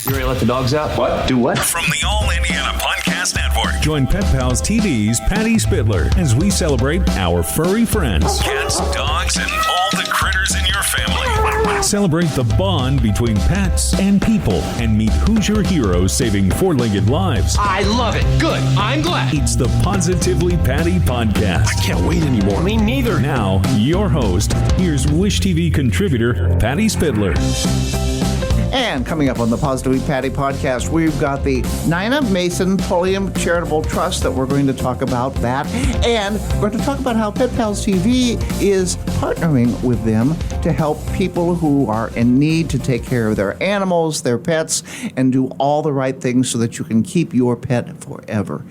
You ready to let the dogs out? What? Do what? From the All Indiana Podcast Network. Join Pet Pals TV's Patty Spitler as we celebrate our furry friends. Cats, dogs, and all the critters in your family. Celebrate the bond between pets and people and meet Hoosier heroes saving four-legged lives. I love it. Good. I'm glad. It's the Positively Patty podcast. I can't wait anymore. Me neither. Now, your host, here's Wish TV contributor Patty Spitler. And coming up on the Positively Patty podcast, we've got the Nina Mason Pulliam Charitable Trust that we're going to talk about that. And we're going to talk about how Pet Pals TV is partnering with them to help people who are in need to take care of their animals, their pets, and do all the right things so that you can keep your pet forever.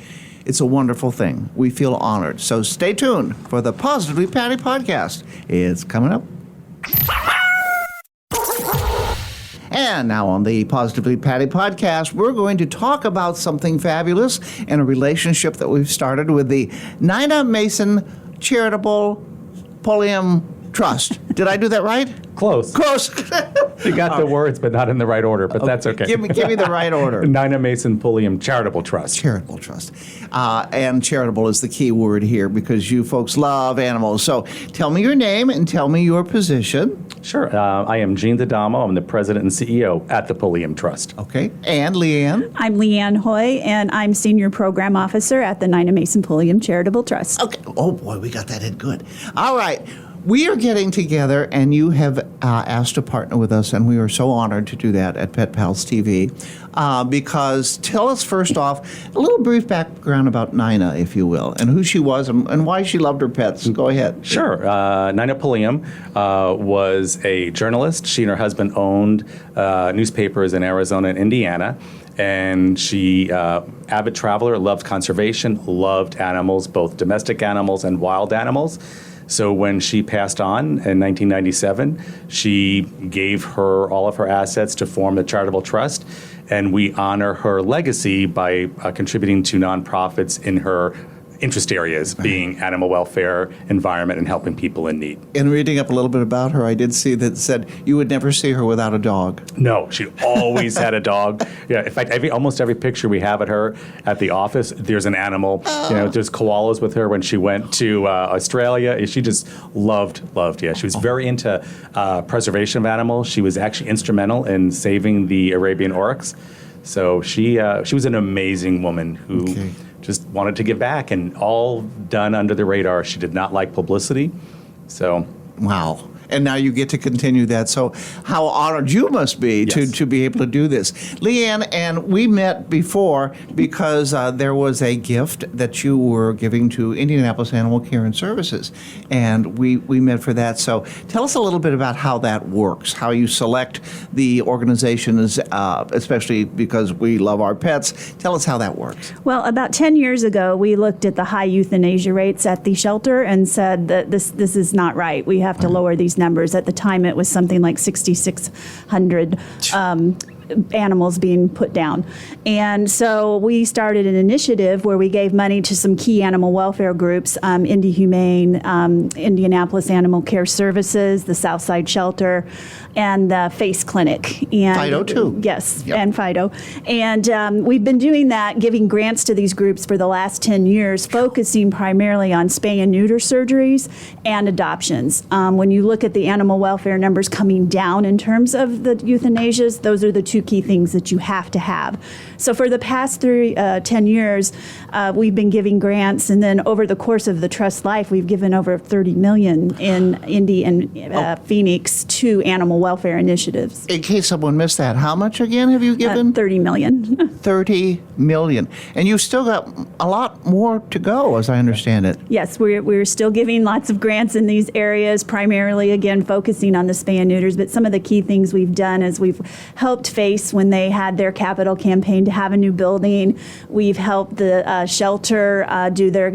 It's a wonderful thing. We feel honored. So stay tuned for the Positively Patty podcast. It's coming up. And now on the Positively Patty podcast, we're going to talk about something fabulous and a relationship that we've started with the Nina Mason Charitable Pulliam Trust. Did I do that right? Close. You got the words, but not in the right order, but that's okay. Give me the right order. Nina Mason Pulliam Charitable Trust. Charitable Trust. And charitable is the key word here because you folks love animals. So tell me your name and tell me your position. Sure. I am Gene D'Adamo. I'm the president and CEO at the Pulliam Trust. Okay. And Leanne? I'm Leanne Hoy, and I'm Senior Program Officer at the Nina Mason Pulliam Charitable Trust. Okay. Oh, boy, we got that in good. All right. We are getting together, and you have asked to partner with us, and we are so honored to do that at Pet Pals TV. Because tell us first off a little brief background about Nina, if you will, and who she was and why she loved her pets. Go ahead. Sure. Nina Pulliam was a journalist. She and her husband owned newspapers in Arizona and Indiana. And she, avid traveler, loved conservation, loved animals, both domestic animals and wild animals. So when she passed on in 1997, she gave her all of her assets to form the Charitable Trust, and we honor her legacy by contributing to nonprofits in her interest areas, being animal welfare, environment, and helping people in need. In reading up a little bit about her, I did see that it said you would never see her without a dog. No, she always had a dog. Yeah, in fact, almost every picture we have at her at the office, there's an animal. There's koalas with her when she went to Australia. She just loved. Yeah, she was very into preservation of animals. She was actually instrumental in saving the Arabian oryx. So she was an amazing woman who just wanted to give back, and all done under the radar. She did not like publicity. So wow. And now you get to continue that. So how honored you must be to be able to do this. Leanne, and we met before because there was a gift that you were giving to Indianapolis Animal Care and Services. And we met for that. So tell us a little bit about how that works, how you select the organizations, especially because we love our pets. Tell us how that works. Well, about 10 years ago, we looked at the high euthanasia rates at the shelter and said that this is not right. We have to lower these numbers. At the time, it was something like 6,600 animals being put down. And so we started an initiative where we gave money to some key animal welfare groups, Indy Humane, Indianapolis Animal Care Services, the Southside Shelter, and the Face Clinic. And Fido, too. Yes, and Fido. And we've been doing that, giving grants to these groups for the last 10 years, focusing primarily on spay and neuter surgeries and adoptions. When you look at the animal welfare numbers coming down in terms of the euthanasias, those are the two key things that you have to have. So for the past 10 years, we've been giving grants, and then over the course of the Trust life, we've given over $30 million in Indy and Phoenix to animal welfare initiatives. In case someone missed that, how much again have you given? $30 million. $30 million. And you've still got a lot more to go, as I understand it. Yes, we're still giving lots of grants in these areas, primarily, again, focusing on the spay and neuters. But some of the key things we've done is we've helped Face when they had their capital campaign to have a new building. We've helped the shelter do their,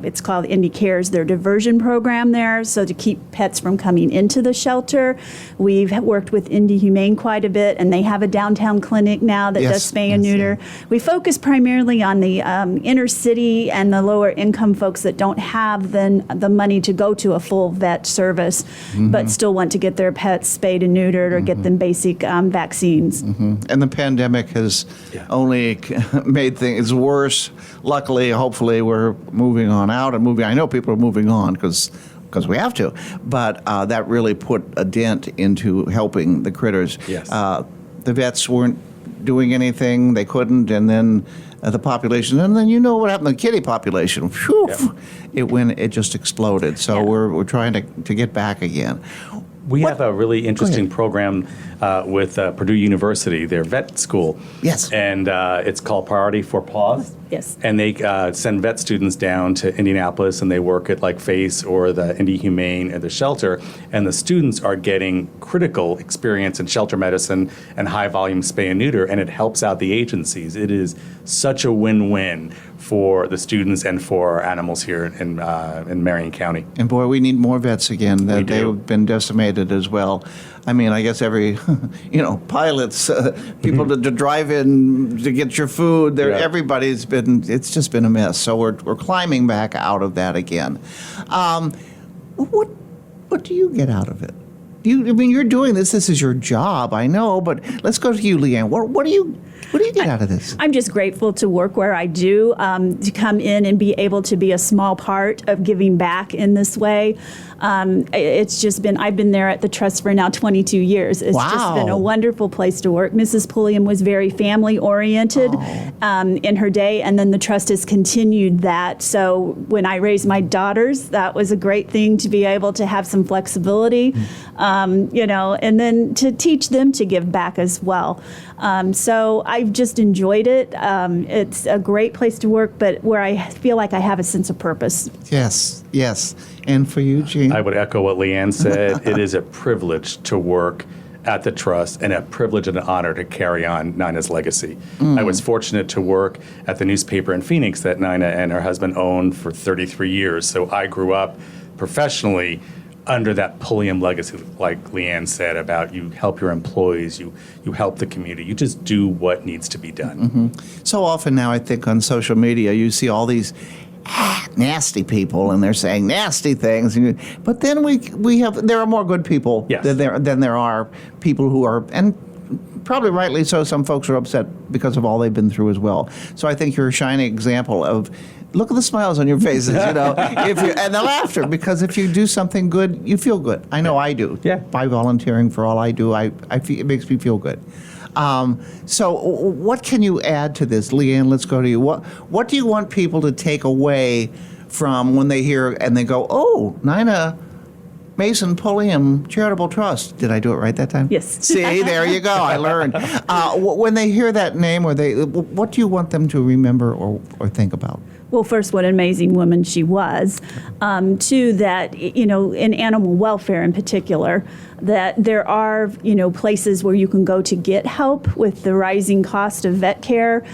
it's called Indy Cares, their diversion program there, so to keep pets from coming into the shelter. We've worked with Indy Humane quite a bit, and they have a downtown clinic now that does spay and neuter. We focus primarily on the inner city and the lower income folks that don't have the money to go to a full vet service, but still want to get their pets spayed and neutered or get them basic vaccines. patients. And the pandemic has Yeah. only made things worse. Luckily, hopefully, we're moving on out and moving. I know people are moving on because we have to, but that really put a dent into helping the critters. Yes. The vets weren't doing anything; they couldn't, and then the population, and then you know what happened to the kitty population. Whew, it just exploded. So Yeah. we're trying to get back again. We have a really interesting program with Purdue University, their vet school. Yes. And it's called Priority for Paws. Yes. And they send vet students down to Indianapolis, and they work at like FACE or the Indy Humane at the shelter. And the students are getting critical experience in shelter medicine and high volume spay and neuter, and it helps out the agencies. It is such a win-win for the students and for our animals here in Marion County. And boy, we need more vets again. We do. They've been decimated as well. I mean, I guess every, pilots, people to drive in to get your food. Yeah. Everybody's been. It's just been a mess. So we're climbing back out of that again. What do you get out of it? You're doing this. This is your job. I know, but let's go to you, Leanne. What do you get out of this? I'm just grateful to work where I do, to come in and be able to be a small part of giving back in this way. It's just been, I've been there at the trust for now 22 years. It's just been Wow. a wonderful place to work. Mrs. Pulliam was very family oriented in her day, and then the trust has continued that. So when I raised my daughters, that was a great thing to be able to have some flexibility, and then to teach them to give back as well. So I've just enjoyed it. It's a great place to work, but where I feel like I have a sense of purpose. Yes. And for you, Gene? I would echo what Leanne said. It is a privilege to work at the trust and a privilege and an honor to carry on Nina's legacy. I was fortunate to work at the newspaper in Phoenix that Nina and her husband owned for 33 years. So I grew up professionally under that Pulliam legacy, like Leanne said, about you help your employees, you help the community, you just do what needs to be done. So often now, I think on social media, you see all these nasty people, and they're saying nasty things. But then there are more good people Yes. than there are people who are, and probably rightly so, some folks are upset because of all they've been through as well. So I think you're a shining example of, look at the smiles on your faces, and the laughter, because if you do something good, you feel good. I know I do. Yeah. By volunteering for all I do, I feel, it makes me feel good. So what can you add to this? Leanne, let's go to you. What do you want people to take away from when they hear and they go, oh, Nina Mason Pulliam Charitable Trust. Did I do it right that time? Yes. See, there you go. I learned. When they hear that name, what do you want them to remember or think about? Well, first, what an amazing woman she was. Two, that, in animal welfare in particular, that there are, places where you can go to get help with the rising cost of vet care.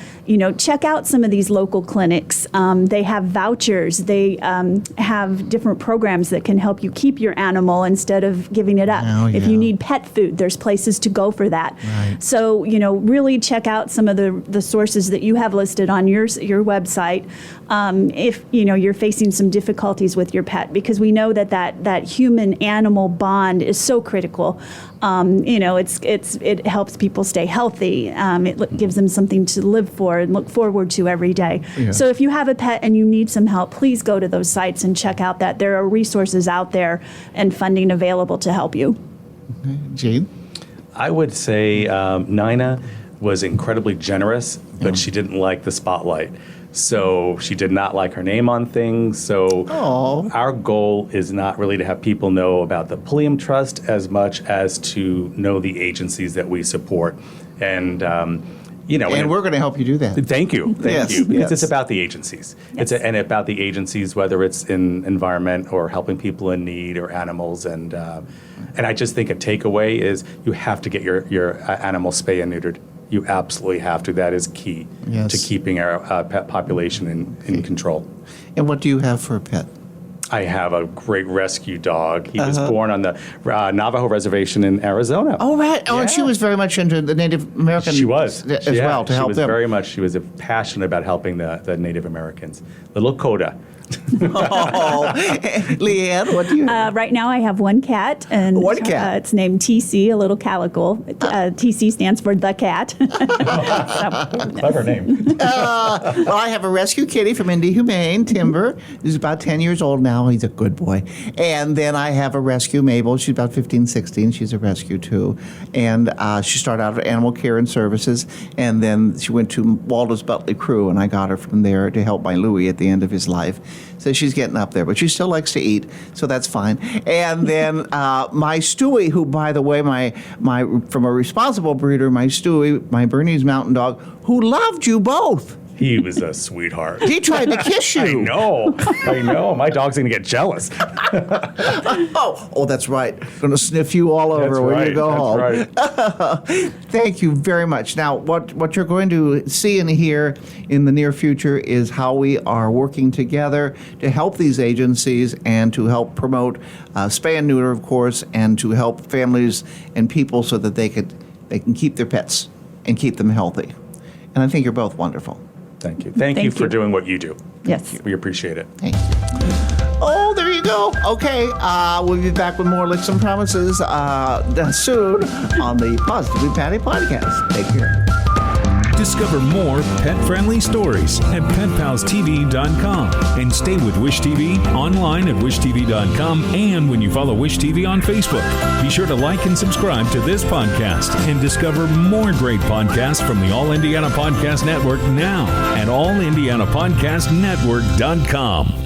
Check out some of these local clinics. They have vouchers. They have different programs that can help you keep your animal instead of giving it up. Oh, If yeah. you need pet food, there's places to go for that. Right. So, really check out some of the sources that you have listed on your website. If you're facing some difficulties with your pet, because we know that human-animal bond is so critical. It helps people stay healthy. It gives them something to live for and look forward to every day. Yeah. So if you have a pet and you need some help, please go to those sites and check out that there are resources out there and funding available to help you. Gene? I would say Nina was incredibly generous, but she didn't like the spotlight. So she did not like her name on things. So Aw. our goal is not really to have people know about the Pulliam Trust as much as to know the agencies that we support. And, And we're going to help you do that. Thank you. Thank Yes, you. Because yes. it's about the agencies. Yes. And about the agencies, whether it's in environment or helping people in need or animals. And I just think a takeaway is you have to get your animal spay and neutered. You absolutely have to. That is key Yes. to keeping our pet population in control. And what do you have for a pet? I have a great rescue dog. He was born on the Navajo Reservation in Arizona. Oh, right. Oh, and she Yeah. was very much into the Native American She was. as Yeah, well to help She was them. very much, she was passionate about helping the Native Americans. The Lakota. Oh, Leanne, what do you have? Right now, I have one cat, and One cat. it's named TC, a little calico. TC stands for the cat. Clever name. Well, I have a rescue kitty from Indy Humane, Timber. He's about 10 years old now. He's a good boy. And then I have a rescue, Mabel. She's about 15, 16. She's a rescue, too. And she started out at Animal Care and Services, and then she went to Waldo's Butley Crew, and I got her from there to help my Louie at the end of his life. So she's getting up there, but she still likes to eat, so that's fine. And then my Stewie, who, by the way, my from a responsible breeder, my Stewie, my Bernese Mountain Dog, who loved you both. He was a sweetheart. He tried to kiss you. I know. My dog's going to get jealous. Oh, that's right. Going to sniff you all over when you go home. Right. Thank you very much. Now, what you're going to see and hear in the near future is how we are working together to help these agencies and to help promote spay and neuter, of course, and to help families and people so that they can keep their pets and keep them healthy. And I think you're both wonderful. Thank you. Thank you for doing what you do. Yes. We appreciate it. Thank you. Oh, there you go. Okay, we'll be back with more Licks and Promises soon on the Positively Patty podcast. Take care. Discover more pet-friendly stories at PetPalsTV.com and stay with Wish TV online at WishTV.com and when you follow Wish TV on Facebook. Be sure to like and subscribe to this podcast and discover more great podcasts from the All Indiana Podcast Network now at AllIndianaPodcastNetwork.com.